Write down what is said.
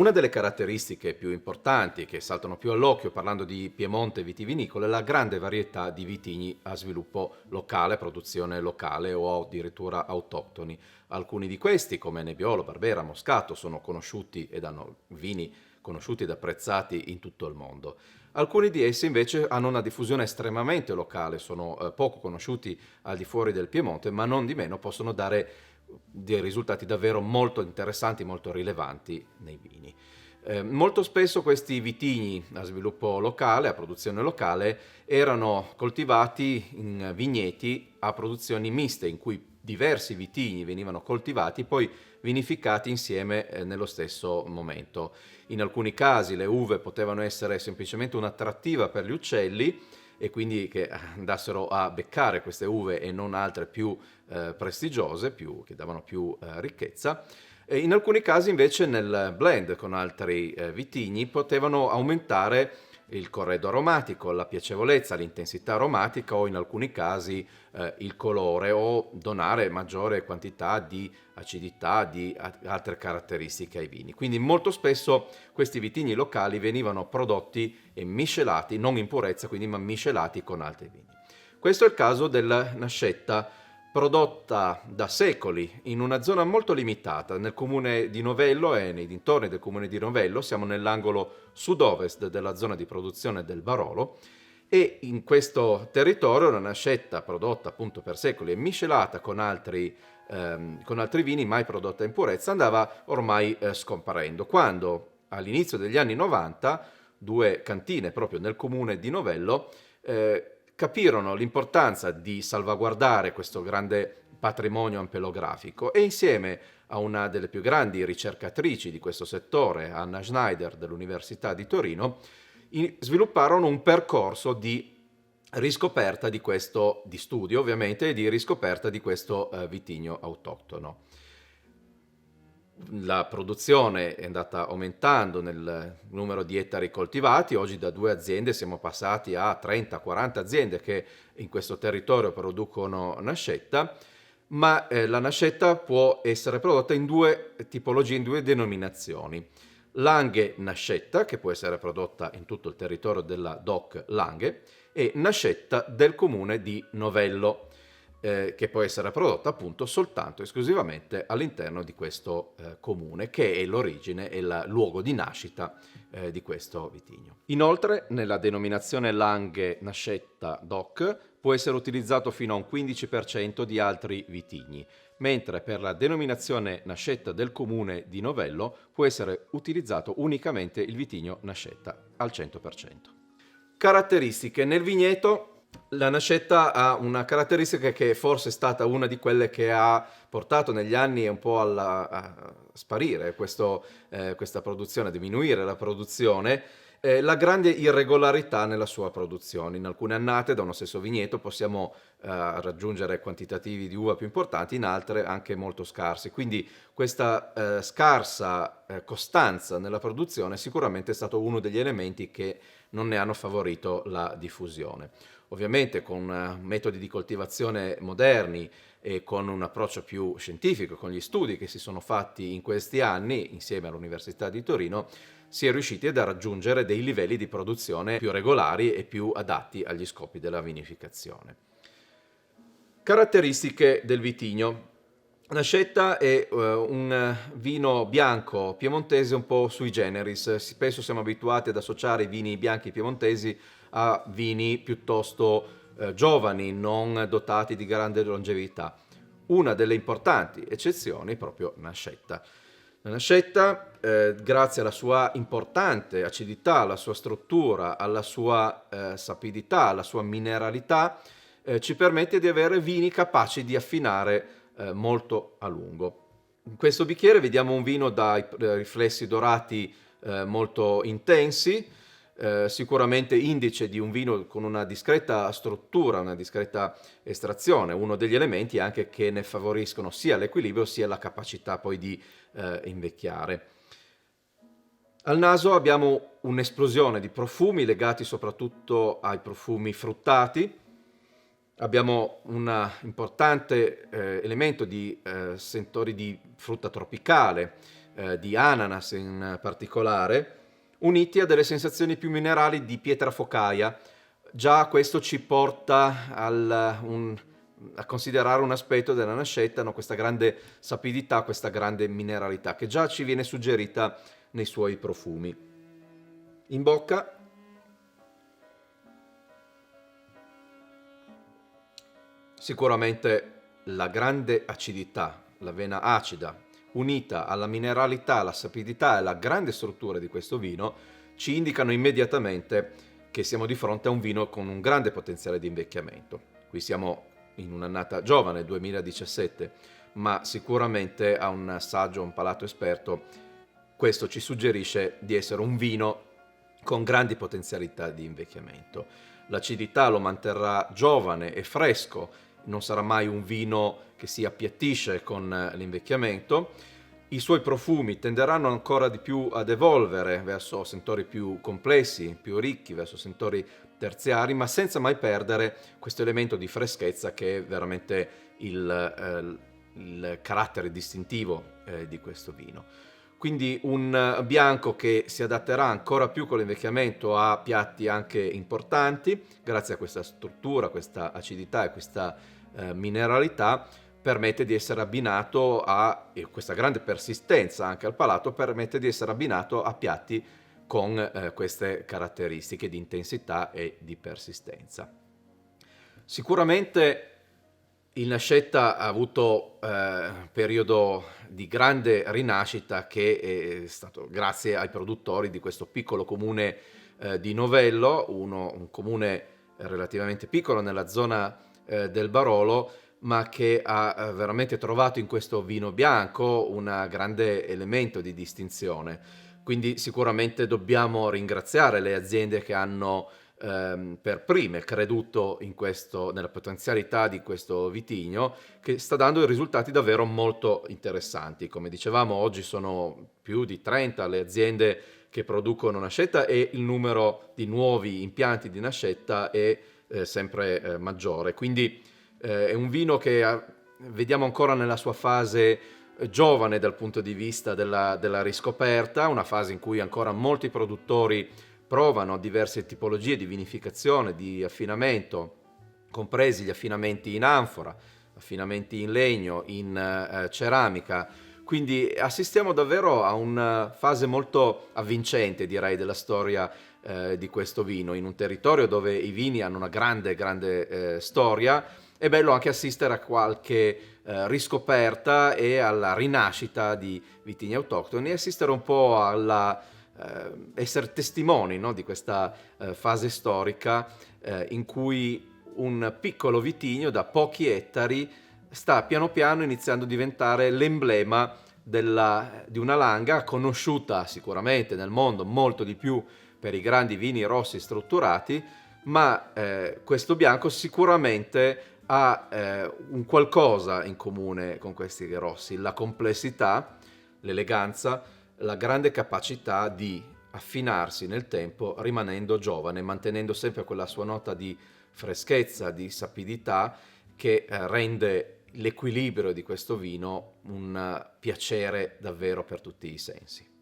Una delle caratteristiche più importanti che saltano più all'occhio parlando di Piemonte vitivinicolo è la grande varietà di vitigni a sviluppo locale, produzione locale o addirittura autoctoni. Alcuni di questi, come Nebbiolo, Barbera, Moscato, sono conosciuti ed hanno vini conosciuti ed apprezzati in tutto il mondo. Alcuni di essi invece hanno una diffusione estremamente locale, sono poco conosciuti al di fuori del Piemonte, ma non di meno possono dare dei risultati davvero molto interessanti, molto rilevanti nei vini. Molto spesso questi vitigni a sviluppo locale, a produzione locale, erano coltivati in vigneti a produzioni miste, in cui diversi vitigni venivano coltivati, poi vinificati insieme nello stesso momento. In alcuni casi le uve potevano essere semplicemente un'attrattiva per gli uccelli, e quindi che andassero a beccare queste uve e non altre più prestigiose, che davano più ricchezza. E in alcuni casi invece nel blend con altri vitigni potevano aumentare il corredo aromatico, la piacevolezza, l'intensità aromatica o in alcuni casi il colore, o donare maggiore quantità di acidità, di altre caratteristiche ai vini. Quindi molto spesso questi vitigni locali venivano prodotti e miscelati, non in purezza quindi, ma miscelati con altri vini. Questo è il caso della Nascetta, prodotta da secoli in una zona molto limitata, nel comune di Novello e nei dintorni del comune di Novello. Siamo nell'angolo sud-ovest della zona di produzione del Barolo, e in questo territorio la Nascetta, prodotta appunto per secoli e miscelata con altri vini, mai prodotta in purezza, andava ormai scomparendo, quando all'inizio degli anni 90 due cantine proprio nel comune di Novello capirono l'importanza di salvaguardare questo grande patrimonio ampelografico, e insieme a una delle più grandi ricercatrici di questo settore, Anna Schneider dell'Università di Torino, svilupparono un percorso di riscoperta di studio ovviamente, e di riscoperta di questo vitigno autoctono. La produzione è andata aumentando nel numero di ettari coltivati. Oggi da 2 aziende siamo passati a 30-40 aziende che in questo territorio producono Nascetta, ma la Nascetta può essere prodotta in 2 tipologie, in 2 denominazioni. Langhe Nascetta, che può essere prodotta in tutto il territorio della DOC Langhe, e Nascetta del comune di Novello, che può essere prodotta appunto soltanto esclusivamente all'interno di questo comune, che è l'origine e il luogo di nascita di questo vitigno. Inoltre, nella denominazione Langhe Nascetta DOC può essere utilizzato fino a un 15% di altri vitigni, mentre per la denominazione Nascetta del comune di Novello può essere utilizzato unicamente il vitigno Nascetta al 100%. Caratteristiche. Nel vigneto la Nascetta ha una caratteristica che forse è stata una di quelle che ha portato negli anni un po' a sparire questa produzione, a diminuire la produzione, la grande irregolarità nella sua produzione. In alcune annate da uno stesso vigneto possiamo raggiungere quantitativi di uva più importanti, in altre anche molto scarsi. Quindi questa scarsa costanza nella produzione sicuramente è stato uno degli elementi che non ne hanno favorito la diffusione. Ovviamente con metodi di coltivazione moderni e con un approccio più scientifico, con gli studi che si sono fatti in questi anni insieme all'Università di Torino, si è riusciti a raggiungere dei livelli di produzione più regolari e più adatti agli scopi della vinificazione. Caratteristiche del vitigno. Nascetta è un vino bianco piemontese un po' sui generis. Spesso siamo abituati ad associare i vini bianchi piemontesi a vini piuttosto giovani, non dotati di grande longevità. Una delle importanti eccezioni è proprio Nascetta. La Nascetta, grazie alla sua importante acidità, alla sua struttura, alla sua sapidità, alla sua mineralità, ci permette di avere vini capaci di affinare molto a lungo. In questo bicchiere vediamo un vino dai riflessi dorati molto intensi, sicuramente indice di un vino con una discreta struttura, una discreta estrazione, uno degli elementi anche che ne favoriscono sia l'equilibrio sia la capacità poi di invecchiare. Al naso abbiamo un'esplosione di profumi legati soprattutto ai profumi fruttati. Abbiamo un importante elemento di sentori di frutta tropicale, di ananas in particolare, uniti a delle sensazioni più minerali di pietra focaia. Già questo ci porta a considerare un aspetto della nascetta, no? Questa grande sapidità, questa grande mineralità che già ci viene suggerita nei suoi profumi. In bocca sicuramente la grande acidità, la vena acida, unita alla mineralità, alla sapidità e alla grande struttura di questo vino, ci indicano immediatamente che siamo di fronte a un vino con un grande potenziale di invecchiamento. Qui siamo in un'annata giovane, 2017, ma sicuramente a un assaggio, a un palato esperto, questo ci suggerisce di essere un vino con grandi potenzialità di invecchiamento. L'acidità lo manterrà giovane e fresco, non sarà mai un vino che si appiattisce con l'invecchiamento. I suoi profumi tenderanno ancora di più ad evolvere verso sentori più complessi, più ricchi, verso sentori terziari, ma senza mai perdere questo elemento di freschezza che è veramente il carattere distintivo di questo vino. Quindi un bianco che si adatterà ancora più con l'invecchiamento a piatti anche importanti, grazie a questa struttura, questa acidità e questa mineralità, permette di essere abbinato e questa grande persistenza anche al palato permette di essere abbinato a piatti con queste caratteristiche di intensità e di persistenza. Sicuramente il Nascetta ha avuto periodo di grande rinascita che è stato grazie ai produttori di questo piccolo comune di Novello, un comune relativamente piccolo nella zona del Barolo, ma che ha veramente trovato in questo vino bianco un grande elemento di distinzione. Quindi sicuramente dobbiamo ringraziare le aziende che hanno per prime creduto nella potenzialità di questo vitigno, che sta dando risultati davvero molto interessanti. Come dicevamo, oggi sono più di 30 le aziende che producono nascetta e il numero di nuovi impianti di nascetta è sempre maggiore. Quindi è un vino che vediamo ancora nella sua fase giovane dal punto di vista della riscoperta, una fase in cui ancora molti produttori provano diverse tipologie di vinificazione, di affinamento, compresi gli affinamenti in anfora, affinamenti in legno, in ceramica. Quindi assistiamo davvero a una fase molto avvincente, direi, della storia di questo vino, in un territorio dove i vini hanno una grande storia. È bello anche assistere a qualche riscoperta e alla rinascita di vitigni autoctoni e assistere un po' alla essere testimoni, no, di questa fase storica in cui un piccolo vitigno da pochi ettari sta piano piano iniziando a diventare l'emblema di una langa conosciuta sicuramente nel mondo molto di più per i grandi vini rossi strutturati, ma questo bianco sicuramente ha un qualcosa in comune con questi rossi: la complessità, l'eleganza, la grande capacità di affinarsi nel tempo rimanendo giovane, mantenendo sempre quella sua nota di freschezza, di sapidità che rende l'equilibrio di questo vino un piacere davvero per tutti i sensi.